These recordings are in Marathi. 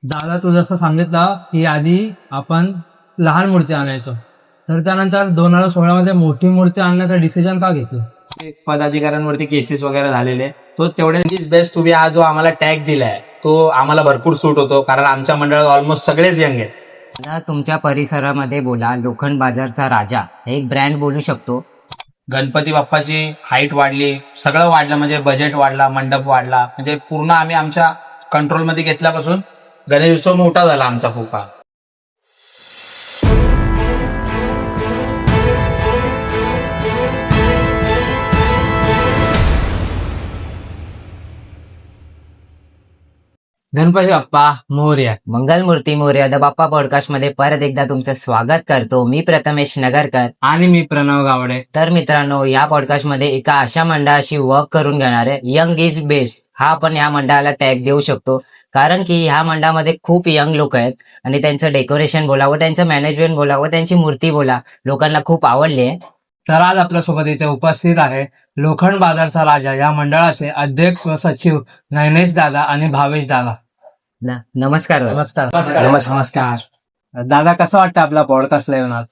दादा तू जसं सांगितलं की आधी आपण लहान मूर्ती आणायचो, तर त्यानंतर 2016 मध्ये मोठी मूर्ती आणण्याचा डिसिजन का घेतलं? पदाधिकाऱ्यांवरती केसेस वगैरे झालेले, तो तेवढे इज बेस्ट तुम्ही हा जो आम्हाला टॅग दिलाय तो आम्हाला भरपूर सूट होतो, कारण आमच्या मंडळात ऑलमोस्ट सगळेच यंग आहेत. आता तुमच्या परिसरामध्ये बोला, लोखंड बाजारचा राजा हे एक ब्रँड बोलू शकतो. गणपती बाप्पाची हाईट वाढली, सगळं वाढलं, म्हणजे बजेट वाढला, मंडप वाढला, म्हणजे पूर्ण आम्ही आमच्या कंट्रोलमध्ये घेतल्यापासून गणेशोत्सव मोठा झाला आमचा फुका. गणपती बाप्पा मोरया. मंगलमूर्ती मोरया द बाप्पा पॉडकास्ट मध्ये परत एकदा तुमचं स्वागत करतो. मी प्रथमेश नगरकर. आणि मी प्रणव गावडे. तर मित्रांनो, या पॉडकास्ट मध्ये एका अशा मंडळाशी वर्क करून घेणार आहे, यंग इज बेस्ट हा आपण या मंडळाला टॅग देऊ शकतो. कारण की ह्या मंडळामध्ये खूप यंग लोक आहेत आणि त्यांचं डेकोरेशन बोला व त्यांचं मॅनेजमेंट बोला व त्यांची मूर्ती बोला लोकांना खूप आवडली आहे. तर आज आपल्यासोबत इथे उपस्थित आहे लोखंड बाजारचा राजा या मंडळाचे अध्यक्ष व सचिव नयनेश दादा आणि भावेश दादा. नमस्कार. नमस्कार. नमस्कार. दादा, कसं वाटतं आपला पॉडकास्टला येऊन आज?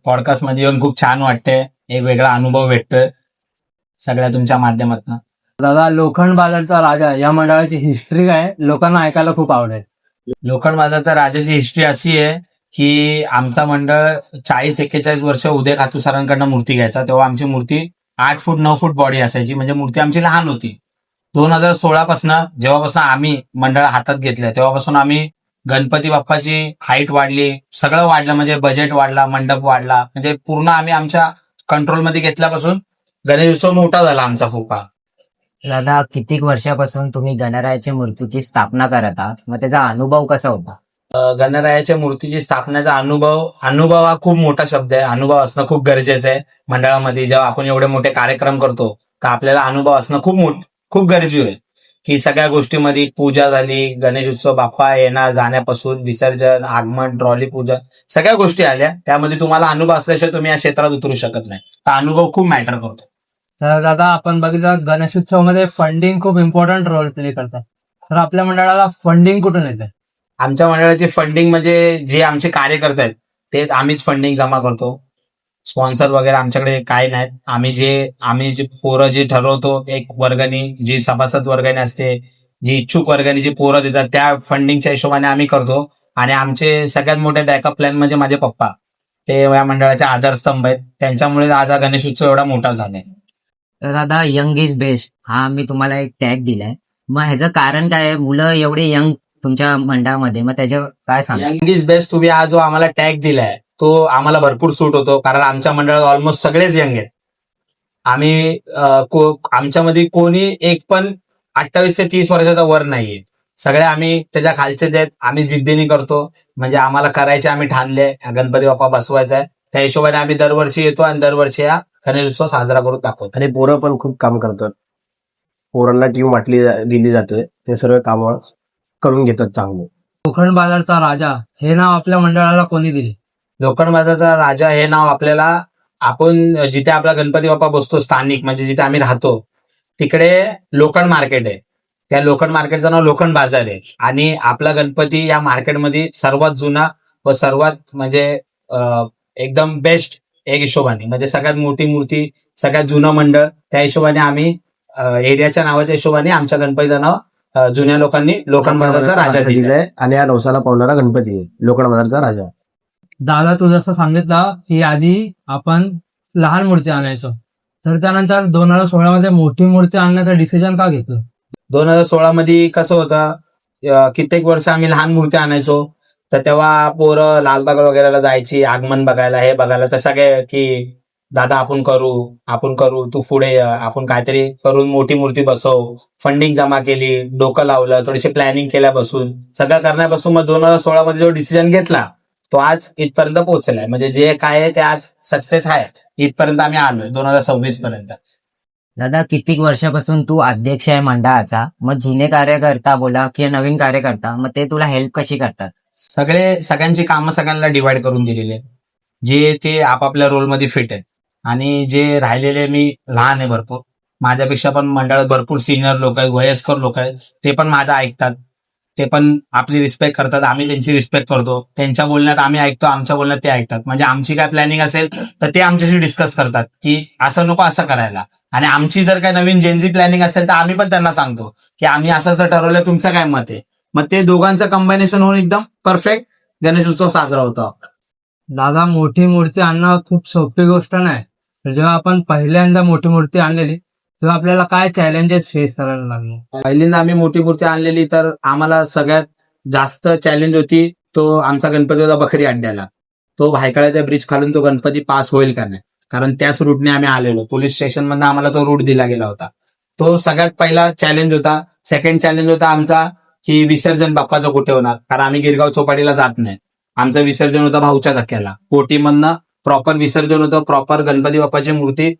पॉडकास्ट मध्ये येऊन खूप छान वाटतंय, एक वेगळा अनुभव भेटतोय सगळ्या तुमच्या माध्यमातून. दादा, लोखंड बाजारचा राजा या मंडळाची हिस्ट्री काय आहे? लोकांना ऐकायला खूप आवडेल. लोखंड बाजारचा राजाची हिस्ट्री अशी आहे की आमचा मंडळ 40-41 वर्ष उदय खातू सरांकडनं मूर्ती घ्यायचा. तेव्हा आमची मूर्ती 8 फूट 9 फूट बॉडी असायची, म्हणजे मूर्ती आमची लहान होती. 2016 पासून जेव्हापासून आम्ही मंडळ हातात घेतलं तेव्हापासून आम्ही गणपती बाप्पाची हाईट वाढली, सगळं वाढलं, म्हणजे बजेट वाढला, मंडप वाढला, म्हणजे पूर्ण आम्ही आमच्या कंट्रोलमध्ये घेतल्यापासून गणेशोत्सव मोठा झाला आमचा फुका. दादा, कितीक वर्षापासून तुम्ही गणरायाच्या मूर्तीची स्थापना करत आहात, मग त्याचा अनुभव कसा होता? गणरायाच्या मूर्तीची स्थापनेचा अनुभव हा खूप मोठा शब्द आहे. अनुभव असणं खूप गरजेचं आहे मंडळामध्ये. जेव्हा आपण एवढे मोठे कार्यक्रम करतो तर आपल्याला अनुभव असणं खूप गरजेचं आहे. की सगळ्या गोष्टीमध्ये पूजा झाली, गणेशोत्सव, बाप्पा येणार जाण्यापासून विसर्जन, आगमन, ट्रॉली पूजा, सगळ्या गोष्टी आल्या. त्यामध्ये तुम्हाला अनुभव असल्याशिवाय तुम्ही या क्षेत्रात उतरू शकत नाही. तर अनुभव खूप मॅटर करतो. तर दादा, आपण बघितलं गणेशोत्सवामध्ये फंडिंग खूप इम्पॉर्टंट रोल प्ले करतात. तर आपल्या मंडळाला फंडिंग कुठून येते? आमच्या मंडळाची फंडिंग म्हणजे जे आमचे कार्यकर्ते आहेत तेच आम्हीच फंडिंग जमा करतो. स्पॉन्सर वगैरे आमच्याकडे काय नाहीत. आम्ही जे पोरं जे ठरवतो, एक वर्गणी जी सभासद वर्गणी असते, जी इच्छुक वर्गणी जी पोरं देतात, त्या फंडिंगच्या हिशोबाने आम्ही करतो. आणि आमचे सगळ्यात मोठे बॅकअप प्लॅन म्हणजे माझे पप्पा, ते या मंडळाचे आधारस्तंभ आहेत. त्यांच्यामुळे आज हा गणेशोत्सव एवढा मोठा झालाय. तर दादा, यंग इज बेस्ट हा मी तुम्हाला एक टॅग दिलाय, मग ह्याचं कारण काय आहे? मुलं एवढे यंग तुमच्या मंडळामध्ये, मग त्याच्यावर काय सांगा? यंग इज बेस्ट तुम्ही हा जो आम्हाला टॅग दिलाय तो आम्हाला भरपूर सूट होतो, कारण आमच्या मंडळात ऑलमोस्ट सगळेच यंग आहेत. आमच्यामध्ये कोणी एक पण 28 ते 30 वर्षाचा वर नाहीये. सगळे आम्ही त्याच्या खालचेच आहेत. आम्ही जिद्दीने करतो, म्हणजे आम्हाला करायचे, आम्ही ठाणले गणपती बाप्पा बसवायचा आहे. त्या हिशोबाने आम्ही दरवर्षी येतो आणि दरवर्षी हा गणेशोत्सव साजरा करून दाखवतो. आणि पोरं पण खूप काम करतात. पोरांना टीम दिली जाते, ते सर्व काम करून घेतात चांगलं. लोखंड बाजारचा राजा हे नाव आपल्या मंडळाला कोणी दिले? लोखंड बाजारचा राजा हे नाव आपल्याला, आपण जिथे आपला गणपती बाप्पा बसतो स्थानिक, म्हणजे जिथे आम्ही राहतो तिकडे लोखंड मार्केट आहे. त्या लोखंड मार्केटचं नाव लोखंड बाजार आहे. आणि आपला गणपती या मार्केटमध्ये सर्वात जुना व सर्वात म्हणजे एकदम बेस्ट एक हिशोबाने, म्हणजे सगळ्यात मोठी मूर्ती, सगळ्यात जुनं मंडळ, त्या हिशोबाने आम्ही एरियाच्या नावाच्या हिशोबाने आमच्या गणपतीचं नाव जुन्या लोकांनी लोखंड बाजारचा राजा दिलाय. आणि या नवसाला पावणारा गणपती आहे लोखंड बाजारचा राजा. दादा, तू जसं सांगितलं की आधी आपण लहान मूर्ती आणायचो, तर त्यानंतर 2016 मध्ये मोठी मूर्ती आणण्याचा डिसिजन का घेतलं? 2016 मध्ये कसं होतं, कित्येक वर्ष आम्ही लहान मूर्ती आणायचो, तर तेव्हा पोरं लालबाग वगैरेला जायची, आगमन बघायला, हे बघायला, तर सगळे की दादा आपण करू, तू पुढे ये, आपण काहीतरी करून मोठी मूर्ती बसव. फंडिंग जमा केली, डोकं लावलं, थोडीशी प्लॅनिंग केल्यापासून, सगळं करण्यापासून मग 2016 मध्ये जो डिसिजन घेतला तो आज इथपर्यंत पोहोचलाय. म्हणजे जे काय आहे ते आज सक्सेस आहे. इथपर्यंत आम्ही आलोय 2026 पर्यंत. दादा, कितीक वर्षापासून तू अध्यक्ष आहे मंडळाचा, मग जुने कार्यकर्ता बोला किंवा नवीन कार्यकर्ता, मग ते तुला हेल्प कशी करतात? सगळ्यांची कामं सगळ्यांना डिवाइड करून दिलेली आहेत, जे ते आपापल्या रोलमध्ये फिट आहेत. आणि जे राहिलेले, मी लहान आहे भरपूर, माझ्यापेक्षा पण मंडळात भरपूर सिनियर लोक आहेत, वयस्कर लोक आहेत, ते पण माझं ऐकतात. ते पण आपली रिस्पेक्ट करतात, आम्ही त्यांची रिस्पेक्ट करतो. त्यांच्या बोलण्यात आम्ही ऐकतो, आमच्या बोलण्यात ते ऐकतात. म्हणजे आमची काय प्लॅनिंग असेल तर ते आमच्याशी डिस्कस करतात की असं नको असं करायला. आणि आमची जर काय नवीन जेनझी प्लॅनिंग असेल तर आम्ही पण त्यांना सांगतो की आम्ही असं असं ठरवलं, तुमचं काय मत आहे. मग ते दोघांचं कॉम्बिनेशन होऊन एकदम परफेक्ट गणेश उत्सव साजरा होतो. दादा, मोठी मूर्ती आणणं खूप सोपी गोष्ट नाही. तर जेव्हा आपण पहिल्यांदा मोठी मूर्ती आणलेली तेव्हा आपल्याला काय चॅलेंजेस फेस करायला लागले? पहिल्यांदा आम्ही मोठी मूर्ती आणलेली तर आम्हाला सगळ्यात जास्त चॅलेंज होती तो आमचा गणपती होता बखरी अड्ड्याला. तो भायखळ्याच्या ब्रिज खालून तो गणपती पास होईल का नाही, कारण त्याच रूटने आम्ही आलेलो. पोलीस स्टेशन मधून आम्हाला तो रूट दिला गेला होता. तो सगळ्यात पहिला चॅलेंज होता. सेकंड चॅलेंज होता आमचा की विसर्जन बाप्पाचं कुठे होणार, कारण आम्ही गिरगाव चौपाटीला जात नाही. आमचं विसर्जन होतं भाऊच्या धक्क्याला. कोटीमधनं प्रॉपर विसर्जन होतं. प्रॉपर गणपती बाप्पाची मूर्ती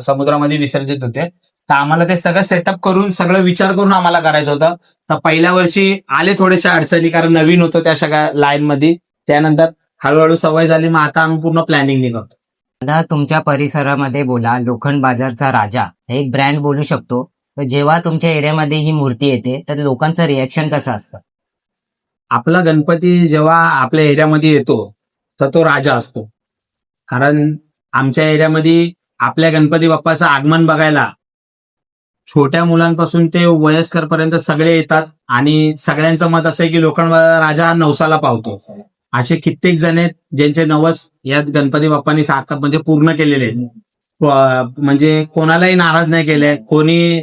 समुद्रामध्ये विसर्जित होते. तर आम्हाला ते सगळं सेटअप करून सगळं विचार करून आम्हाला करायचं होतं. तर पहिल्या वर्षी आले थोडेशा अडचणी, कारण नवीन होतो त्या सगळ्या लाईन मध्ये. त्यानंतर हळूहळू सवय झाली. मग आता आम्ही पूर्ण प्लॅनिंग करतो. दादा, तुमच्या परिसरामध्ये बोला लोखंड बाजारचा राजा हे एक ब्रँड बोलू शकतो. तर जेव्हा तुमच्या एरियामध्ये ही मूर्ती येते तर लोकांचं रिएक्शन कसं असतं? आपला गणपती जेव्हा आपल्या एरियामध्ये येतो तर तो राजा असतो. कारण आमच्या एरियामध्ये आपल्या गणपती बाप्पाचं आगमन बघायला छोट्या मुलांपासून ते वयस्कर पर्यंत सगळे येतात. आणि सगळ्यांचं मत असं आहे की लोखंड राजा हा नवसाला पावतो. असे कित्येक जण आहेत ज्यांचे नवस या गणपती बाप्पांनी साकार म्हणजे पूर्ण केलेले आहेत. म्हणजे कोणालाही नाराज नाही केले. कोणी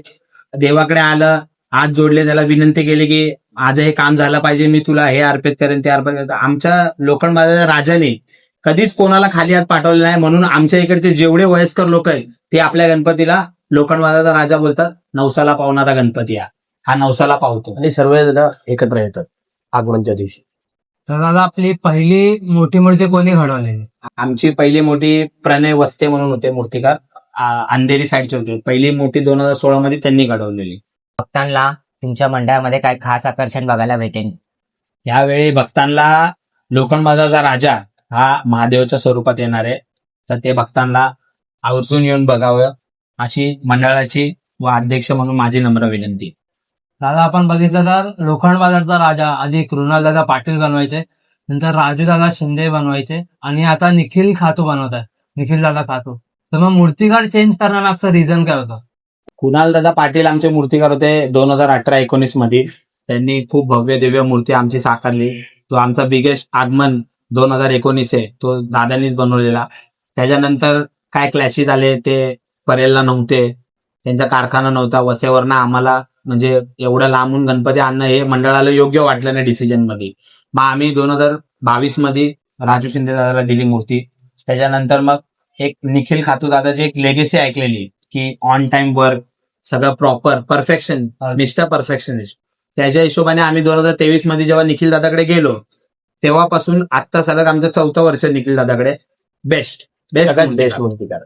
देवाकडे आलं, हात जोडले, त्याला विनंती केली की आज हे काम झालं पाहिजे, मी तुला हे अर्पित करेन, ते अर्पित करेन. आमच्या लोखंड बाजाराच्या राजाने कधीच कोणाला खाली हात पाठवले नाही. म्हणून आमच्या इकडचे जेवढे वयस्कर लोक आहेत ते आपल्या गणपतीला लोखंड बाजाराचा राजा बोलतात. नवसाला पावणारा गणपती हा नवसाला पावतो. आणि सर्वजण एकत्र येतात आगमनच्या दिवशी. तर दादा, आपली पहिली मोठी मूर्ती कोणी घडवलेली? आमची पहिली मोठी प्रणय वस्ते म्हणून होते मूर्तिकार, अंधेरी साईडचे होते. पहिली मोठी 2016 मध्ये त्यांनी घडवलेली. भक्तांना तुमच्या मंडळामध्ये काय खास आकर्षण बघायला भेटेल? यावेळी भक्तांना लोखंड बाजाराचा राजा हा महादेवाच्या स्वरूपात येणार आहे. तर ते भक्तांना आवर्जून येऊन बघावं अशी मंडळाची व अध्यक्ष म्हणून माझी नम्र विनंती. दादा, आपण बघितलं तर लोखंड बाजारचा राजा आधी कृणालदादा पाटील बनवायचे, नंतर राजूदादा शिंदे बनवायचे, आणि आता निखिल खातू बनवत आहे, निखिल दादा खातू. तर मग मूर्तिकार चेंज करण्यामागचं रिझन काय होतं? कुणाल दादा पाटील आमचे मूर्तिकार होते 2018-19 मध्ये. त्यांनी खूप भव्य दिव्य मूर्ती आमची साकारली. तो आमचा बिगेस्ट आगमन 2019 आहे, तो दादांनीच बनवलेला. त्याच्यानंतर काय क्लॅशेस आले, ते परेलला नव्हते, त्यांचा कारखाना नव्हता वसेवरनं. आम्हाला म्हणजे एवढं लांबून गणपती आणणं हे मंडळाला योग्य वाटलं नाही डिसिजन मध्ये. मग आम्ही 2022 मध्ये राजू शिंदे दादाला दिली मूर्ती. त्याच्यानंतर मग एक निखिल खातू दादाची एक लेगेसी ऐकलेली की ऑन टाइम वर्क, सगळं प्रॉपर परफेक्शन, मिस्टर परफेक्शनिस्ट. त्याच्या हिशोबाने आम्ही 2023 मध्ये जेव्हा निखिल दादाकडे गेलो तेव्हापासून आता सलग आमचं 4थं वर्ष निखिल दादाकडे बेस्ट मूर्तिकार.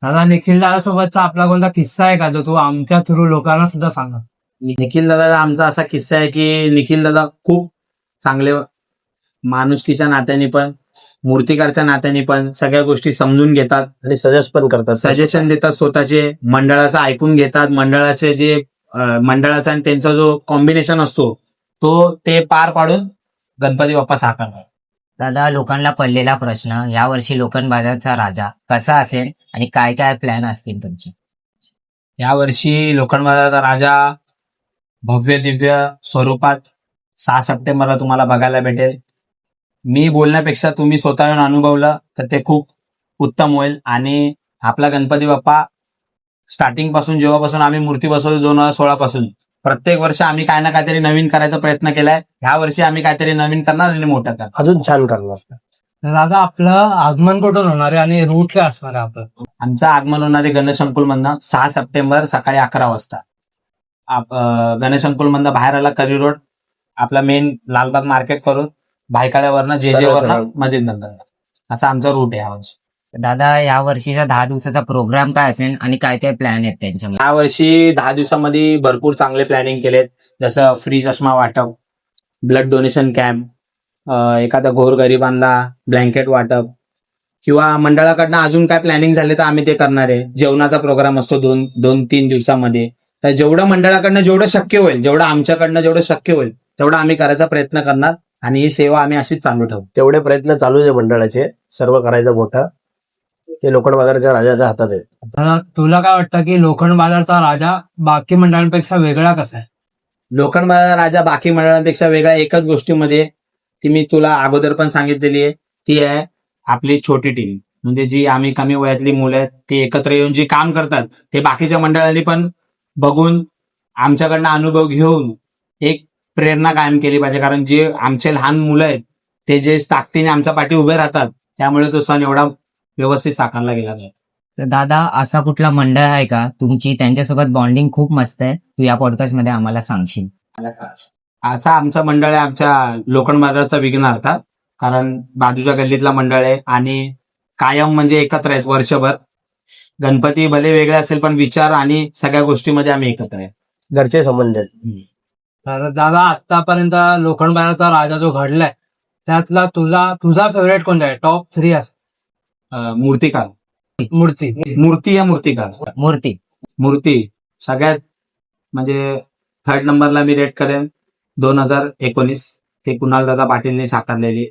दादा, निखिल दादा सोबतचा आपला कोणता किस्सा आहे का जो तू आमच्या थ्रू लोकांना सुद्धा सांगा? निखिल दादा आमचा असा किस्सा आहे की निखिल दादा खूप चांगले, माणुसकीच्या नात्याने पण मूर्तिकारच्या नात्याने पण सगळ्या गोष्टी समजून घेतात आणि सजेस्ट पण करतात, सजेशन देतात, स्वतःचे मंडळाचं ऐकून घेतात. मंडळाचे जे मंडळाचा आणि त्यांचा जो कॉम्बिनेशन असतो तो ते पार पाडून गणपती बाप्पा साकारतात. दादा, लोकांना पडलेला प्रश्न, यावर्षी लोखंड बाजारचा राजा कसा असेल आणि काय काय प्लॅन असतील तुमचे? यावर्षी लोखंड बाजाराचा राजा भव्य दिव्य स्वरूपात 6 सप्टेंबरला तुम्हाला बघायला भेटेल. मी बोलण्यापेक्षा तुम्ही स्वतः येऊन अनुभवलं तर ते खूप उत्तम होईल. आणि आपला गणपती बाप्पा स्टार्टिंग पासून, जेव्हापासून आम्ही मूर्ती बसवतो 2016 पासून, प्रत्येक वर्षी आम्ही काय ना काहीतरी नवीन करायचा प्रयत्न केलाय. ह्या वर्षी आम्ही काहीतरी नवीन करणार आणि मोठं करणार, अजून छान करणार. तर दादा, आपलं आगमन कुठून होणार आहे आणि रूट काय असणार आहे आपलं? आमचं आगमन होणारे गणेश संकुलमधनं 6 सप्टेंबर सकाळी 11 वाजता. गणेश संकुलमधनं बाहेर आला करी रोड, आपला मेन लालबाग मार्केट करून भायखळ्यावरनं जे वरनं मस्जिद नंतर, असा आमचा रूट आहे यावर्षी. दादा, या वर्षीचा 10 दिवसाचा प्रोग्राम काय असेल आणि काय काय प्लॅन आहेत त्यांच्यामध्ये? यावर्षी 10 दिवसामध्ये भरपूर चांगले प्लॅनिंग केलेत. जसं फ्री चष्मा वाटप, ब्लड डोनेशन कॅम्प, एखाद्या गोरगरिबांना ब्लँकेट वाटप, किंवा मंडळाकडनं अजून काय प्लॅनिंग झाले तर आम्ही ते करणार आहे. जेवणाचा प्रोग्राम असतो 2-3 दिवसामध्ये. तर जेवढं मंडळाकडनं जेवढं शक्य होईल, जेवढं आमच्याकडनं जेवढं शक्य होईल तेवढा आम्ही करायचा प्रयत्न करणार आणि ही सेवा आम्ही अशीच चालू ठेवू. तेवढे प्रयत्न चालू आहे मंडळाचे, सर्व करायचं मोठं. ते लोखंड बाजाराच्या राजाच्या हातात आहे. तर तुला काय वाटतं की लोखंड बाजारचा राजा बाकी मंडळांपेक्षा वेगळा कसा आहे? लोखंड बाजार राजा बाकी मंडळांपेक्षा वेगळा एकच गोष्टीमध्ये, ती मी तुला अगोदर पण सांगितलेली आहे, ती आहे आपली छोटी टीम. म्हणजे जी आम्ही कमी वयातली मुलं आहेत ते एकत्र येऊन जी काम करतात ते बाकीच्या मंडळांनी पण बघून आमच्याकडनं अनुभव घेऊन एक प्रेरणा कायम केली पाहिजे. कारण जे आमचे लहान मुलं आहेत ते जे ताकदीने आमच्या पाठी उभे राहतात त्यामुळे तो सण एवढा व्यवस्थित साकारला गेला नाही. तर दादा, असा कुठला मंडळ आहे का तुमची त्यांच्यासोबत बॉन्डिंग खूप मस्त आहे, तू या पॉडकास्ट मध्ये आम्हाला सांगशील? असा आमचा मंडळ आहे आमच्या लोखंड बाजारचा विघ्नार्थ. कारण बाजूच्या गल्लीतला मंडळ आहे आणि कायम म्हणजे एकत्र आहेत वर्षभर. गणपती भले वेगळे असेल पण विचार आणि सगळ्या गोष्टीमध्ये आम्ही एकत्र आहे. घरचे संबंध आहेत. तर दादा, आतापर्यंत लोखंड बाजारचा राजा जो घडलाय त्यातला तुझा फेवरेट कोणता आहे? टॉप 3 असं. मूर्तिकार. मूर्ती या मूर्तिकार. मूर्ती सगळ्यात म्हणजे 3rd नंबरला मी रेट करेन 2019, ते कुणाल दादा पाटीलने साकारलेली.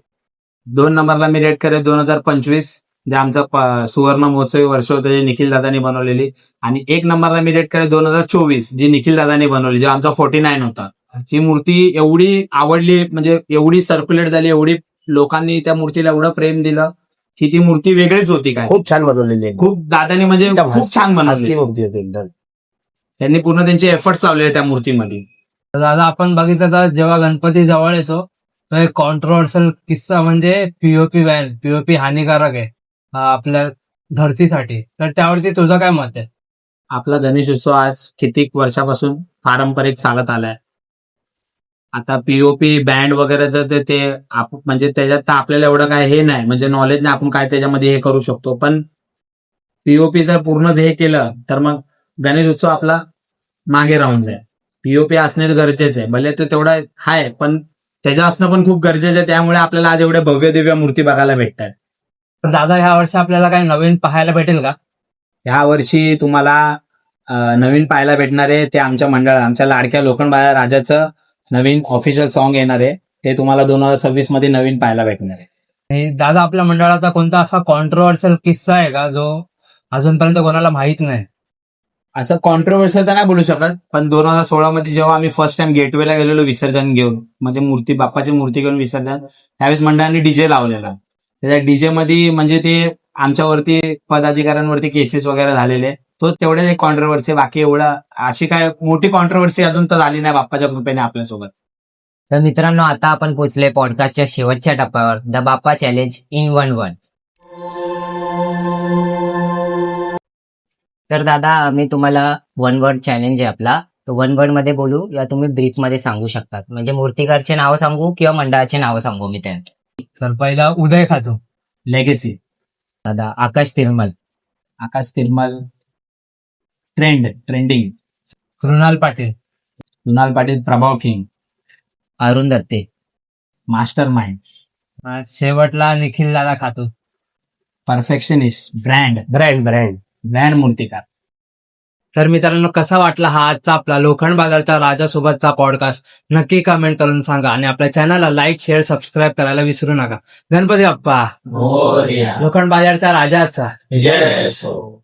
2 नंबरला मी रेट करेन 2025, जे आमचा सुवर्ण महोत्सवी वर्ष होतं, जे निखिल दादानी बनवलेली. आणि 1 नंबरला मी रेट करेन 2024, जी निखिल दादानी बनवली, जो आमचा 49 होता. ही मूर्ती एवढी आवडली, म्हणजे एवढी सर्क्युलेट झाली, एवढी लोकांनी त्या मूर्तीला एवढं प्रेम दिलं की ती मूर्ती वेगळीच होती. काय खूप छान बनवलेली आहे. खूप दादानी म्हणजे खूप छान बनवली. असली मूर्ती होती एकदम. त्यांनी पूर्ण त्यांचे एफर्ट्स लावलेले त्या मूर्तीमध्ये. तर दादा, आपण बघितलं तर जेव्हा गणपती जवळ येतो तो एक कॉन्ट्रोवर्शियल किस्सा म्हणजे पीओपी हानिकारक आहे आपल्या धरतीसाठी. तर त्यावरती तुझं काय मत आहे? आपला गणेश उत्सव आज कित्येक वर्षापासून पारंपरिक चालत आलाय. आता पीओपी बँड वगैरेचं ते म्हणजे त्याच्यात तर आपल्याला एवढं काय हे नाही, म्हणजे नॉलेज नाही आपण काय त्याच्यामध्ये हे करू शकतो. पण पीओपी जर पूर्ण हे केलं तर मग गणेश उत्सव आपला मागे राहून जाईल. पीओपी असणे गरजेचं आहे, भले तो तेवढा आहे पण त्याच्या असणं पण खूप गरजेचं आहे. त्यामुळे आपल्याला आज एवढ्या भव्य दिव्य मूर्ती बघायला भेटतात. तर दादा, ह्या वर्षी आपल्याला काही नवीन पाहायला भेटेल का? या वर्षी तुम्हाला नवीन पाहायला भेटणार आहे ते आमच्या लाडक्या लोखंड बाजार राजाचं नवीन ऑफिशियल सॉन्ग येणार आहे. ते तुम्हाला 2026 मध्ये नवीन पाहायला भेटणार आहे. आणि दादा, आपल्या मंडळाचा कोणता असा कॉन्ट्रोवर्शियल किस्सा आहे का जो अजूनपर्यंत कोणाला माहित नाही? असं कॉन्ट्रोवर्शियल तर नाही बोलू शकत, पण 2016 मध्ये जेव्हा आम्ही फर्स्ट टाइम गेटवेला गेलेलो विसर्जन घेऊन, म्हणजे बाप्पाची मूर्ती घेऊन विसर्जन, त्यावेळेस मंडळाने डीजे लावलेला. त्याच्या डीजे मध्ये म्हणजे ते आमच्यावरती पदाधिकाऱ्यांवरती केसेस वगैरे झालेले. तो तेवढेच एक कॉन्ट्रोवर्सी, बाकी एवढं अशी काय मोठी कॉन्ट्रोवर्सी अजून तर झाली नाही बाप्पाच्या कृपेने आपल्यासोबत. तर मित्रांनो, आता आपण पोहोचले पॉडकास्टच्या शेवटच्या टप्प्यावर, the Bappa challenge in 1 word. तर दादा, मी तुम्हाला 1 वर्ड चॅलेंज आहे आपला, तो 1 वर्ड मध्ये बोलू या तुम्ही ब्रीफ मध्ये सांगू शकतात. म्हणजे मूर्तिकारचे नाव सांगू किंवा मंडळाचे नाव सांगू मी त्यात. तर पहिला उदय खातो. लेगेसी. दादा, आकाश तिरमल. आकाश तिरमल. ट्रेंडिंग. कृणाल पाटील. प्रभाव king. Arun Datte. Mastermind. शेवटला निखिल दादा खातो. परफेक्शनिस्ट. ब्रँड मूर्तिकार. तर मित्रांनो, कसा वाटला हा आजचा आपला लोखंड बाजारच्या राजासोबतचा पॉडकास्ट? नक्की कमेंट करून सांगा आणि आपल्या चॅनलला लाईक, शेअर, सबस्क्राईब करायला विसरू नका. गणपती बाप्पा. लोखंड बाजारच्या राजाचा जय असो.